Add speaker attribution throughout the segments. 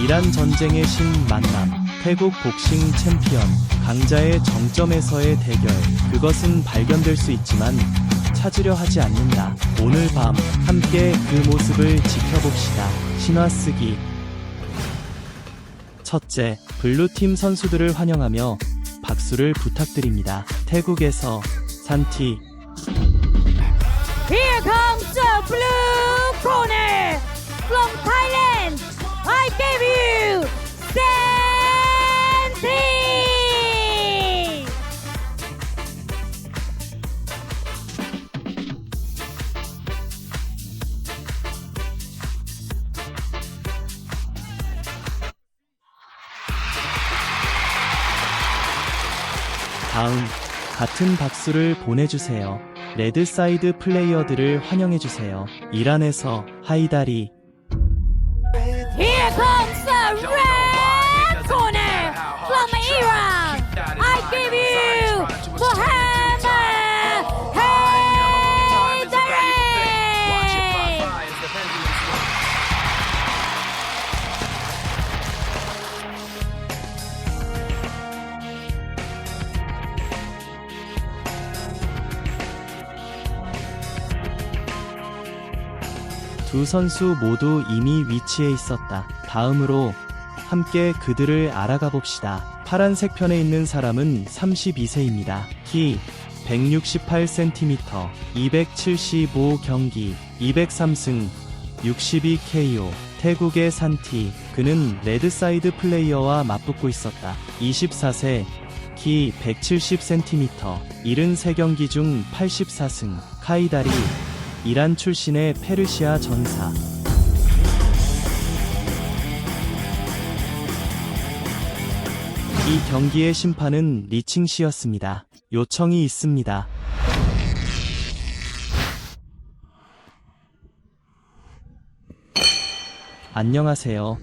Speaker 1: 이란 전쟁의 신 만남, 태국 복싱 챔피언, 강자의 정점에서의 대결. 그것은 발견될 수 있지만 찾으려 하지 않는다. 오늘 밤 함께 그 모습을 지켜봅시다. 신화 쓰기. 첫째, 블루팀 선수들을 환영하며 박수를 부탁드립니다. 태국에서 산티.
Speaker 2: Here comes the blue corner from Thailand. I give you Santi.
Speaker 1: 다음, 같은 박수를 보내주세요. 레드사이드 플레이어들을 환영해주세요. 이란에서 하이다리.
Speaker 2: Here comes the red corner from Iran. I give you Muhammad Haydari.
Speaker 1: 두 선수 모두 이미 위치해 있었다. 다음으로 함께 그들을 알아가 봅시다. 파란색 편에 있는 사람은 32세입니다. 키 168cm, 275 경기, 203승, 62KO. 태국의 산티. 그는 레드사이드 플레이어와 맞붙고 있었다. 24세, 키 170cm, 73경기 중 84승. 카이다리. 이란 출신의 페르시아 전사. 이 경기의 심판은 리칭 씨였습니다. 요청이 있습니다. 안녕하세요.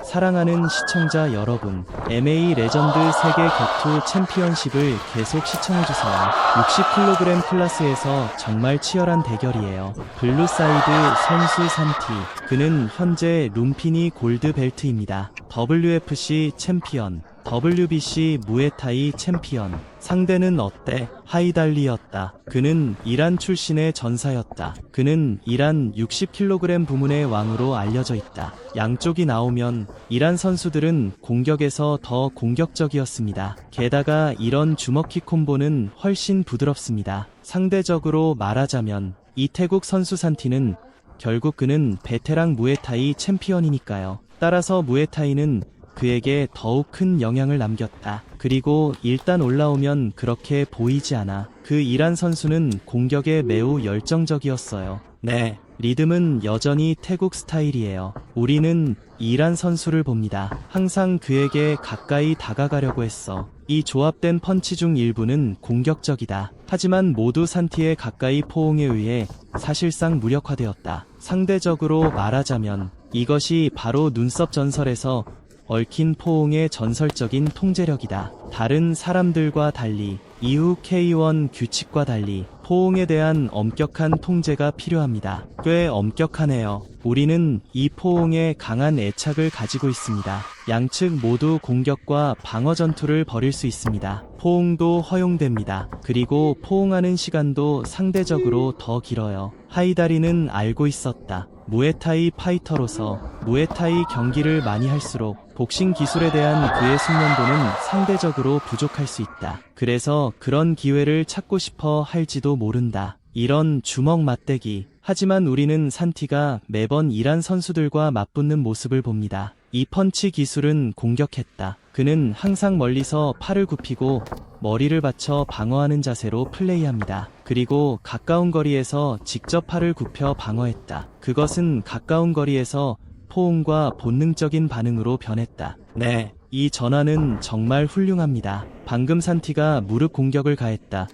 Speaker 1: 사랑하는 시청자 여러분, MA 레전드 세계 격투 챔피언십을 계속 시청해주세요. 60kg 클래스에서 정말 치열한 대결이에요. 블루사이드 선수 산티. 그는 현재 룸피니 골드 벨트입니다. WFC 챔피언, WBC 무에타이 챔피언. 상대는 어때? 하이달리였다. 그는 이란 출신의 전사였다. 그는 이란 60kg 부문의 왕으로 알려져 있다. 양쪽이 나오면 이란 선수들은 공격에서 더 공격적이었습니다. 게다가 이런 주먹킥 콤보는 훨씬 부드럽습니다. 상대적으로 말하자면 이 태국 선수 산티는 결국 그는 베테랑 무에타이 챔피언이니까요. 따라서 무에타이는 그에게 더욱 큰 영향을 남겼다. 그리고 일단 올라오면 그렇게 보이지 않아. 그 이란 선수는 공격에 매우 열정적이었어요. 네, 리듬은 여전히 태국 스타일이에요. 우리는 이란 선수를 봅니다. 항상 그에게 가까이 다가가려고 했어. 이 조합된 펀치 중 일부는 공격적이다. 하지만 모두 산티의 가까이 포옹에 의해 사실상 무력화되었다. 상대적으로 말하자면 이것이 바로 눈썹 전설에서 얽힌 포옹의 전설적인 통제력이다. 다른 사람들과 달리, 이후 K1 규칙과 달리 포옹에 대한 엄격한 통제가 필요합니다. 꽤 엄격하네요. 우리는 이 포옹에 강한 애착을 가지고 있습니다. 양측 모두 공격과 방어 전투를 벌일 수 있습니다. 포옹도 허용됩니다. 그리고 포옹하는 시간도 상대적으로 더 길어요. 하이다리는 알고 있었다. 무에타이 파이터로서 무에타이 경기를 많이 할수록 복싱 기술에 대한 그의 숙련도는 상대적으로 부족할 수 있다. 그래서 그런 기회를 찾고 싶어 할지도 모른다. 이런 주먹 맞대기. 하지만 우리는 산티가 매번 이란 선수들과 맞붙는 모습을 봅니다. 이 펀치 기술은 공격했다. 그는 항상 멀리서 팔을 굽히고 머리를 받쳐 방어하는 자세로 플레이합니다. 그리고 가까운 거리에서 직접 팔을 굽혀 방어했다. 그것은 가까운 거리에서 포옹과 본능적인 반응으로 변했다. 네, 이 전환은 정말 훌륭합니다. 방금 산티가 무릎 공격을 가했다.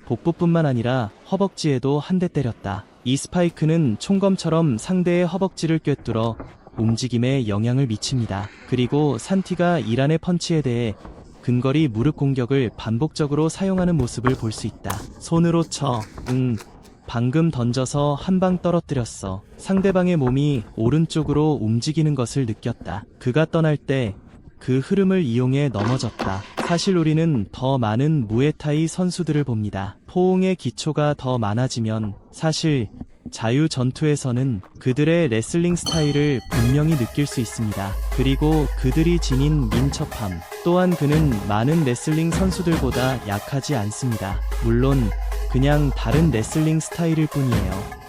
Speaker 1: 복부뿐만 아니라 허벅지에도 한 대 때렸다. 이 스파이크는 총검처럼 상대의 허벅지를 꿰뚫어 움직임에 영향을 미칩니다. 그리고 산티가 이란의 펀치에 대해 근거리 무릎 공격을 반복적으로 사용하는 모습을 볼 수 있다. 손으로 쳐, 방금 던져서 한 방 떨어뜨렸어. 상대방의 몸이 오른쪽으로 움직이는 것을 느꼈다. 그가 떠날 때 그 흐름을 이용해 넘어졌다. 사실 우리는 더 많은 무에타이 선수들을 봅니다. 포옹의 기초가 더 많아지면 사실 자유 전투에서는 그들의 레슬링 스타일을 분명히 느낄 수 있습니다. 그리고 그들이 지닌 민첩함 또한 그는 많은 레슬링 선수들보다 약하지 않습니다. 물론 그냥 다른 레슬링 스타일일 뿐이에요.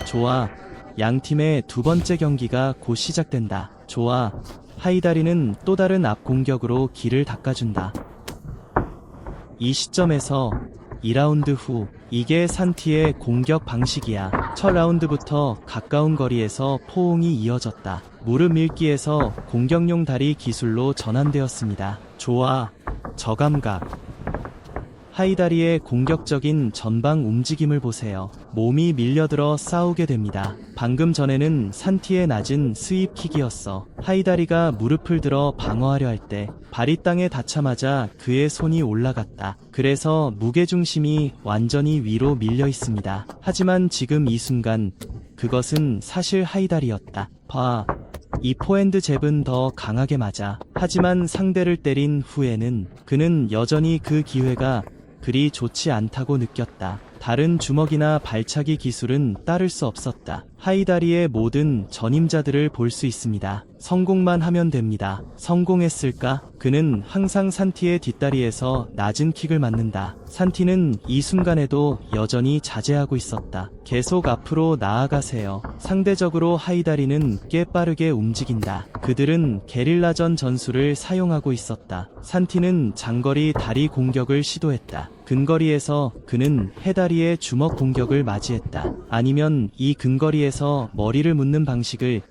Speaker 1: 좋아. 양 팀의 두 번째 경기가 곧 시작된다. 좋아. 하이다리는 또 다른 앞 공격으로 길을 닦아준다. 이 시점에서 2라운드 후 이게 산티의 공격 방식이야. 첫 라운드부터 가까운 거리에서 포옹이 이어졌다. 무릎 밀기에서 공격용 다리 기술로 전환되었습니다. 좋아. 저감각. 하이다리의 공격적인 전방 움직임을 보세요. 몸이 밀려들어 싸우게 됩니다. 방금 전에는 산티의 낮은 스윕킥이었어. 하이다리가 무릎을 들어 방어하려 할 때 발이 땅에 닿자마자 그의 손이 올라갔다. 그래서 무게중심이 완전히 위로 밀려 있습니다. 하지만 지금 이 순간 그것은 사실 하이다리였다. 봐. 이 포핸드 잽은 더 강하게 맞아. 하지만 상대를 때린 후에는 그는 여전히 그 기회가 그리 좋지 않다고 느꼈다. 다른 주먹이나 발차기 기술은 따를 수 없었다. 하이다리의 모든 전임자들을 볼 수 있습니다. 성공만 하면 됩니다. 성공했을까? 그는 항상 산티의 뒷다리에서 낮은 킥을 맞는다. 산티는 이 순간에도 여전히 자제하고 있었다. 계속 앞으로 나아가세요. 상대적으로 하이다리는 꽤 빠르게 움직인다. 그들은 게릴라전 전술을 사용하고 있었다. 산티는 장거리 다리 공격을 시도했다. 근거리에서 그는 해다리의 주먹 공격을 맞이했다. 아니면 이 근거리에서 머리를 묻는 방식을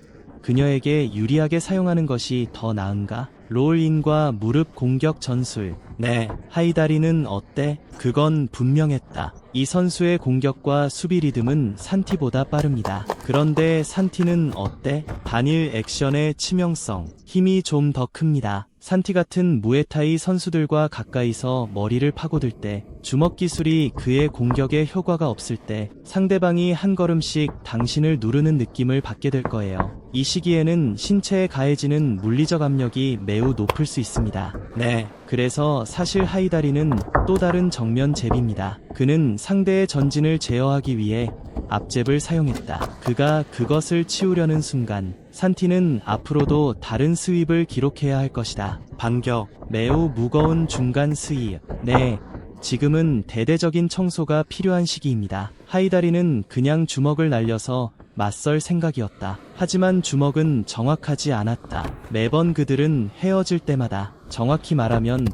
Speaker 1: 그녀에게 유리하게 사용하는 것이 더 나은가? 롤인과 무릎 공격 전술. 네, 하이다리는 어때? 그건 분명했다. 이 선수의 공격과 수비 리듬은 산티보다 빠릅니다. 그런데 산티는 어때? 단일 액션의 치명성, 힘이 좀 더 큽니다. 산티 같은 무에타이 선수들과 가까이서 머리를 파고들 때, 주먹 기술이 그의 공격에 효과가 없을 때 상대방이 한 걸음씩 당신을 누르는 느낌을 받게 될 거예요. 이 시기에는 신체에 가해지는 물리적 압력이 매우 높을 수 있습니다. 네, 그래서 사실 하이다리는 또 다른 정면 잽입니다. 그는 상대의 전진을 제어하기 위해 앞잽을 사용했다. 그가 그것을 치우려는 순간 산티는 앞으로도 다른 스윕을 기록해야 할 것이다. 반격, 매우 무거운 중간 스윕. 네, 지금은 대대적인 청소가 필요한 시기입니다. 하이다리는 그냥 주먹을 날려서 맞설 생각이었다. 하지만 주먹은 정확하지 않았다. 매번 그들은 헤어질 때마다, 정확히 말하면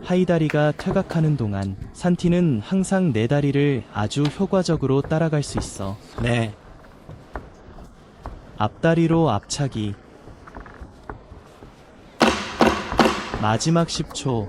Speaker 1: 하이다리가 퇴각하는 동안 산티는 항상 내 다리를 아주 효과적으로 따라갈 수 있어. 네. 앞다리로 앞차기. 마지막 10초.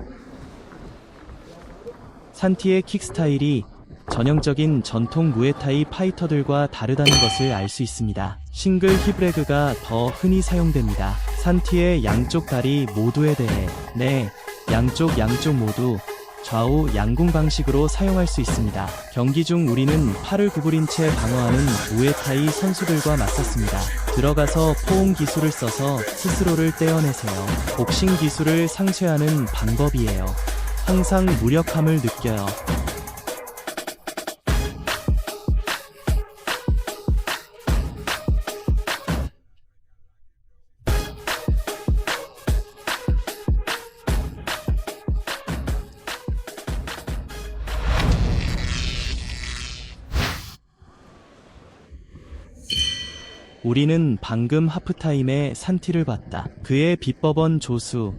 Speaker 1: 산티의 킥 스타일이 전형적인 전통 무에타이 파이터들과 다르다는 것을 알 수 있습니다. 싱글 힙레그가 더 흔히 사용됩니다. 산티의 양쪽 다리 모두에 대해, 네, 양쪽 모두 좌우 양궁 방식으로 사용할 수 있습니다. 경기 중 우리는 팔을 구부린 채 방어하는 무에타이 선수들과 맞섰습니다. 들어가서 포옹 기술을 써서 스스로를 떼어내세요. 복싱 기술을 상쇄하는 방법이에요. 항상 무력함을 느껴요. 우리는 방금 하프타임에 산티를 봤다. 그의 비법은 조수,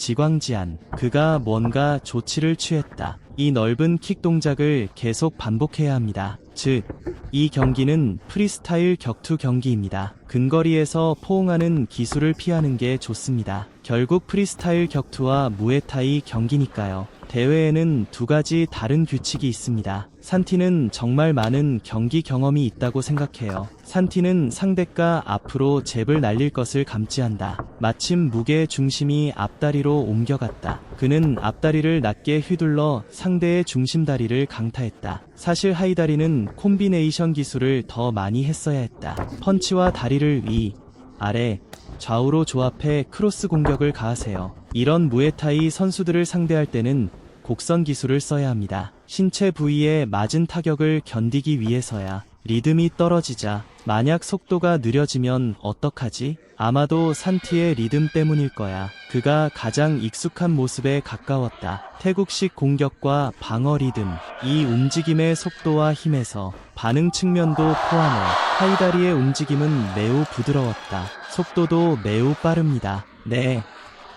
Speaker 1: 지광지안. 그가 뭔가 조치를 취했다. 이 넓은 킥 동작을 계속 반복해야 합니다. 즉, 이 경기는 프리스타일 격투 경기입니다. 근거리에서 포옹하는 기술을 피하는 게 좋습니다. 결국 프리스타일 격투와 무에타이 경기니까요. 대회에는 두 가지 다른 규칙이 있습니다. 산티는 정말 많은 경기 경험이 있다고 생각해요. 산티는 상대가 앞으로 잽을 날릴 것을 감지한다. 마침 무게의 중심이 앞다리로 옮겨갔다. 그는 앞다리를 낮게 휘둘러 상대의 중심다리를 강타했다. 사실 하이다리는 콤비네이션 기술을 더 많이 했어야 했다. 펀치와 다리를 위, 아래, 좌우로 조합해 크로스 공격을 가하세요. 이런 무에타이 선수들을 상대할 때는 곡선 기술을 써야 합니다. 신체 부위에 맞은 타격을 견디기 위해서야. 리듬이 떨어지자 만약 속도가 느려지면 어떡하지? 아마도 산티의 리듬 때문일 거야. 그가 가장 익숙한 모습에 가까웠다. 태국식 공격과 방어 리듬, 이 움직임의 속도와 힘에서 반응 측면도 포함해 하이다리의 움직임은 매우 부드러웠다. 속도도 매우 빠릅니다. 네.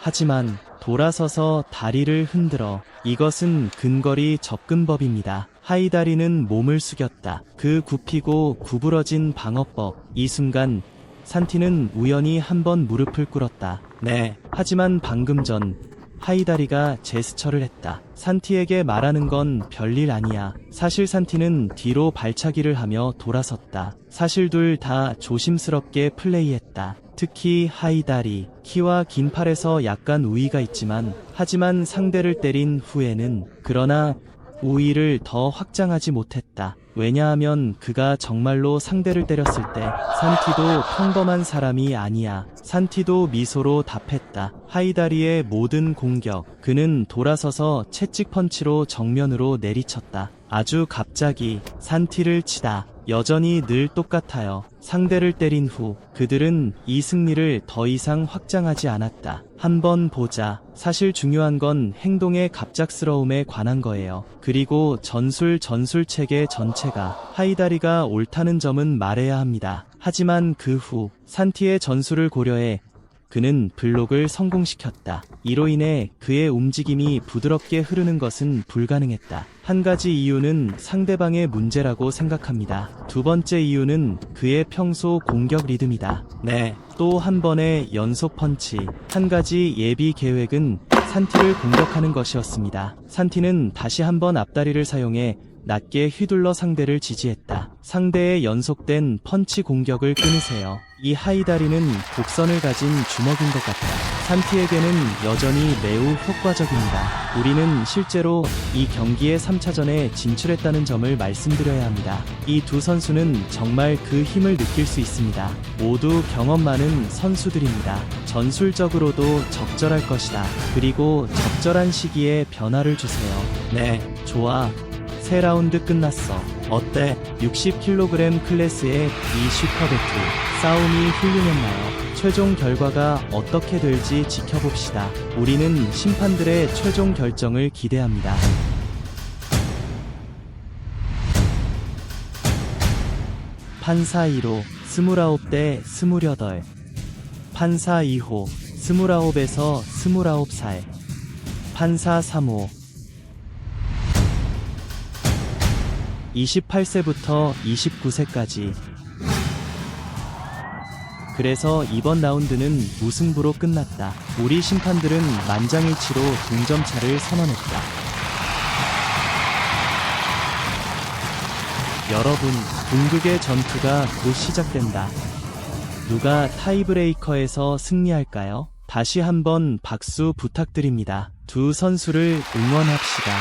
Speaker 1: 하지만 돌아서서 다리를 흔들어. 이것은 근거리 접근법입니다. 하이다리는 몸을 숙였다. 그 굽히고 구부러진 방어법. 이 순간 산티는 우연히 한번 무릎을 꿇었다. 네. 하지만 방금 전 하이다리가 제스처를 했다. 산티에게 말하는 건 별일 아니야. 사실 산티는 뒤로 발차기를 하며 돌아섰다. 사실 둘 다 조심스럽게 플레이했다. 특히 하이다리, 키와 긴 팔에서 약간 우위가 있지만, 하지만 상대를 때린 후에는, 그러나 우위를 더 확장하지 못했다. 왜냐하면 그가 정말로 상대를 때렸을 때 산티도 평범한 사람이 아니야. 산티도 미소로 답했다. 하이다리의 모든 공격, 그는 돌아서서 채찍 펀치로 정면으로 내리쳤다. 아주 갑자기 산티를 치다. 여전히 늘 똑같아요. 상대를 때린 후 그들은 이 승리를 더 이상 확장하지 않았다. 한번 보자. 사실 중요한 건 행동의 갑작스러움에 관한 거예요. 그리고 전술 체계 전체가 하이다리가 옳다는 점은 말해야 합니다. 하지만 그 후 산티의 전술을 고려해 그는 블록을 성공시켰다. 이로 인해 그의 움직임이 부드럽게 흐르는 것은 불가능했다. 한 가지 이유는 상대방의 문제라고 생각합니다. 두 번째 이유는 그의 평소 공격 리듬이다. 네, 또 한 번의 연속 펀치. 한 가지 예비 계획은 산티를 공격하는 것이었습니다. 산티는 다시 한번 앞다리를 사용해 낮게 휘둘러 상대를 지지했다. 상대의 연속된 펀치 공격을 끊으세요. 이 하이다리는 곡선을 가진 주먹인 것 같다. 산티에게는 여전히 매우 효과적입니다. 우리는 실제로 이 경기의 3차전에 진출했다는 점을 말씀드려야 합니다. 이 두 선수는 정말 그 힘을 느낄 수 있습니다. 모두 경험 많은 선수들입니다. 전술적으로도 적절할 것이다. 그리고 적절한 시기에 변화를 주세요. 네, 좋아. 세 라운드 끝났어. 어때? 60kg 클래스의 이 슈퍼배틀 싸움이 훌륭했나요? 최종 결과가 어떻게 될지 지켜봅시다. 우리는 심판들의 최종 결정을 기대합니다. 판사 1호 29대 28. 판사 2호 29에서 29살. 판사 3호 28세부터 29세까지. 그래서 이번 라운드는 무승부로 끝났다. 우리 심판들은 만장일치로 동점차를 선언했다. 여러분, 궁극의 전투가 곧 시작된다. 누가 타이브레이커에서 승리할까요? 다시 한번 박수 부탁드립니다. 두 선수를 응원합시다.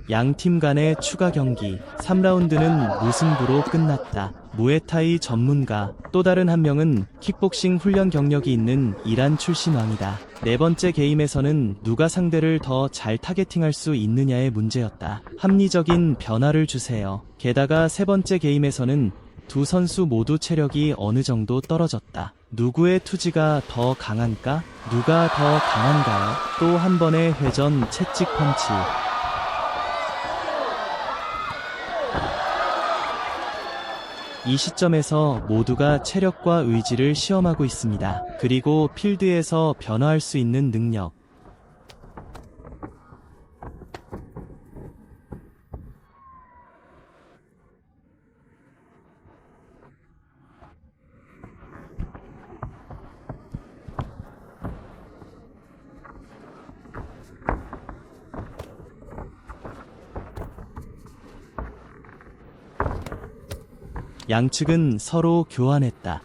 Speaker 1: 양팀 간의 추가 경기 3라운드는 무승부로 끝났다. 무에타이 전문가 또 다른 한 명은 킥복싱 훈련 경력이 있는 이란 출신 왕이다. 네 번째 게임에서는 누가 상대를 더 잘 타겟팅할 수 있느냐의 문제였다. 합리적인 변화를 주세요. 게다가 세 번째 게임에서는 두 선수 모두 체력이 어느 정도 떨어졌다. 누구의 투지가 더 강한가? 누가 더 강한가요? 또 한 번의 회전 채찍 펀치. 이 시점에서 모두가 체력과 의지를 시험하고 있습니다. 그리고 필드에서 변화할 수 있는 능력. 양측은 서로 교환했다.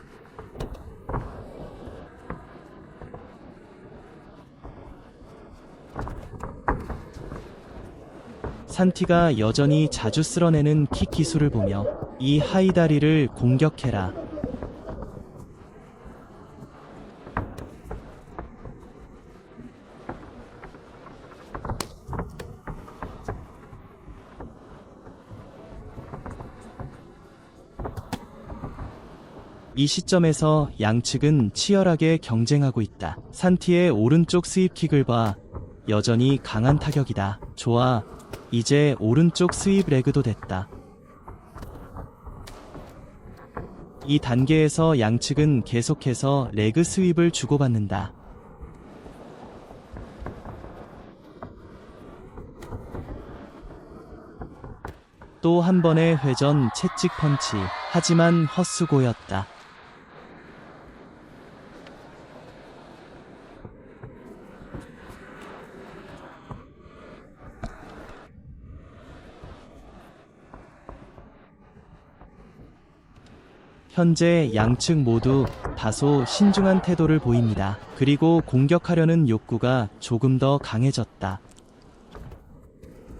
Speaker 1: 산티가 여전히 자주 쓸어내는 킥 기술을 보며 이 하이다리를 공격해라. 이 시점에서 양측은 치열하게 경쟁하고 있다. 산티의 오른쪽 스윕킥을 봐. 여전히 강한 타격이다. 좋아. 이제 오른쪽 스윕 레그도 됐다. 이 단계에서 양측은 계속해서 레그 스윕을 주고받는다. 또 한 번의 회전 채찍 펀치. 하지만 헛수고였다. 현재 양측 모두 다소 신중한 태도를 보입니다. 그리고 공격하려는 욕구가 조금 더 강해졌다.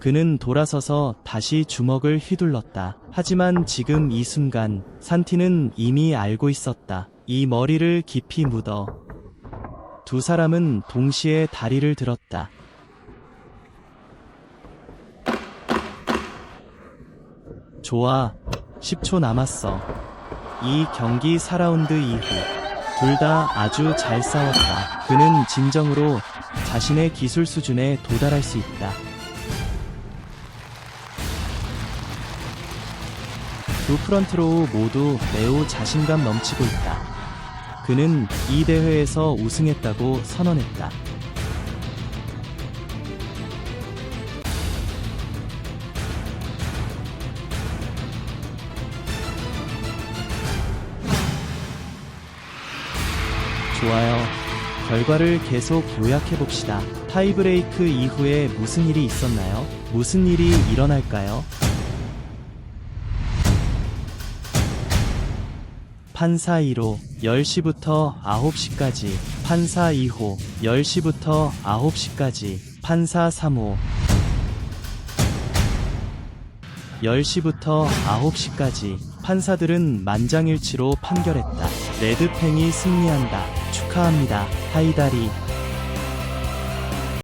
Speaker 1: 그는 돌아서서 다시 주먹을 휘둘렀다. 하지만 지금 이 순간 산티는 이미 알고 있었다. 이 머리를 깊이 묻어. 두 사람은 동시에 다리를 들었다. 좋아. 10초 남았어. 이 경기 4라운드 이후 둘 다 아주 잘 싸웠다. 그는 진정으로 자신의 기술 수준에 도달할 수 있다. 두 프런트로우 모두 매우 자신감 넘치고 있다. 그는 이 대회에서 우승했다고 선언했다. 좋아요. 결과를 계속 요약해봅시다. 타이브레이크 이후에 무슨 일이 있었나요? 무슨 일이 일어날까요? 판사 1호 10시부터 9시까지, 판사 2호 10시부터 9시까지, 판사 3호 10시부터 9시까지. 판사들은 만장일치로 판결했다. 레드팽이 승리한다. 축하합니다. 하이다리.